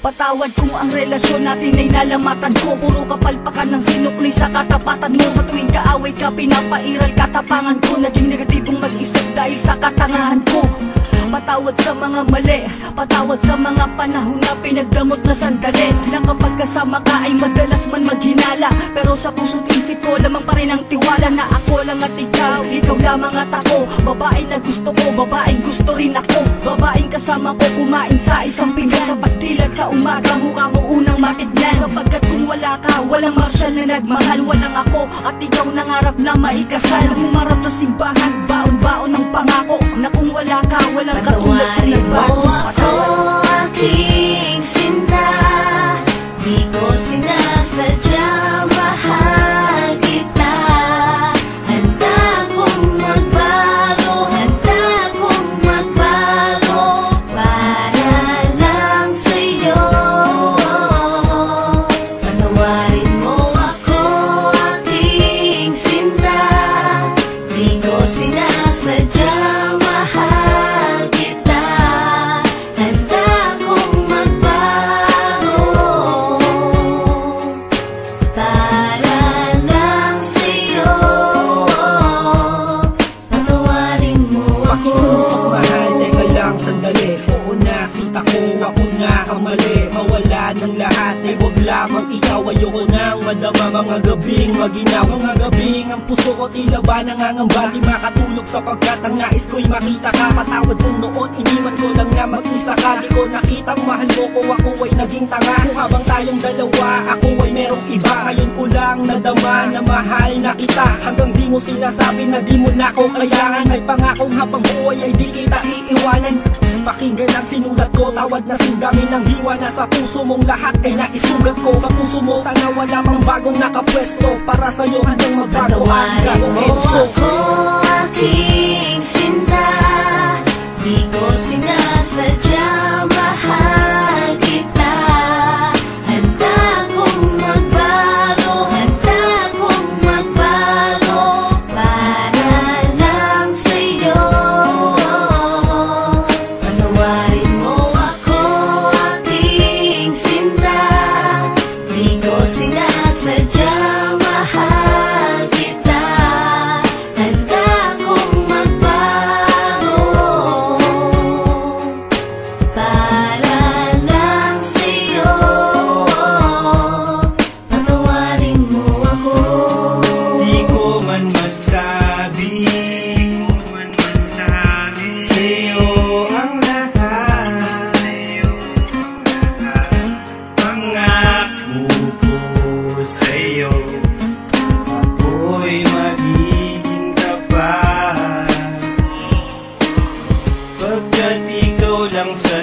Patawad kung ang relasyon natin ay nalamatan ko. Puro kapalpakan ng sinukli sa katapatan mo. Sa tuwing kaaway ka, pinapairal katapangan ko. Naging negatibong mag-isip dahil sa katangahan ko. Patawad sa mga mali, patawad sa mga panahon na pinagdamot na sandali. Na kapag kasama ka ay madalas man maghinala, pero sa puso't isip ko lamang pa rin ang tiwala na ako lang at ikaw lamang at ako. Babae na gusto ko, babaeng gusto rin ako. Babaeng kasama ko kumain sa isang pinggan. Sa pagdilat sa umaga, mukha mo unang matignan. Sapagkat kung wala ka, walang marsyal na nagmahal. Walang ako at ikaw nangarap na maikasal. Humarap sa simbahan, baon-baon ng pangako na kung wala ka, walang patawarin mo ako, aking sinta. Di ko sinasadya, mahal kita. Handa kong magbago, handa kong magbago para lang sa'yo. Patawarin mo ako, aking sinta. Di ko sinasadya, mahal kita. Handa kong magbago para lang sa'yo. Patawarin mo ako. Pakiusap mahal, teka lang sandali. Oo na, sinta ko, ako nga ang mali. Mawala ng lahat, ay wag lamang ikaw. Ayoko nang madama mga gabing maginaw. Mga gabing ang puso ko tila ba nangangamba. Di makatulog sapagkat ang nais ko'y makita ka. Patawad kung noon iniwan ko lang na mag-isa ka. Di ko nakitang mahal mo ko, ako ay naging tanga. Kung habang tayong dalawa, ako ay merong iba. Ngayon ko lang nadama na mahal na kita. Hanggang di mo sinasabi na di mo na ko kailangan. May pangakong habang buhay ay di kita iiwanan. Pakinggan ang sinulat ko, tawad na singgamin ng hiwa na sa puso mong lahat ay naisugat ko. Sa puso mo sana wala pang bagong nakapwesto. Para sa'yo hanggang magbago ang Patawarin gagong mo Enzo. ako, aking sinta. Di ko sinasadya, mahal kita. Handa kong magbago, handa kong magbago para lang sa'yo. Patawarin mo ako, aking sinta. Di ko sinasadya, mahal kita. Handa kong magbago para lang sa'yo. Patawarin mo ako. Di ko man masabi sa'yo ang lahat. Pangako ko sa'yo, ako'y magiging tapat. Pagkat ikaw lang sa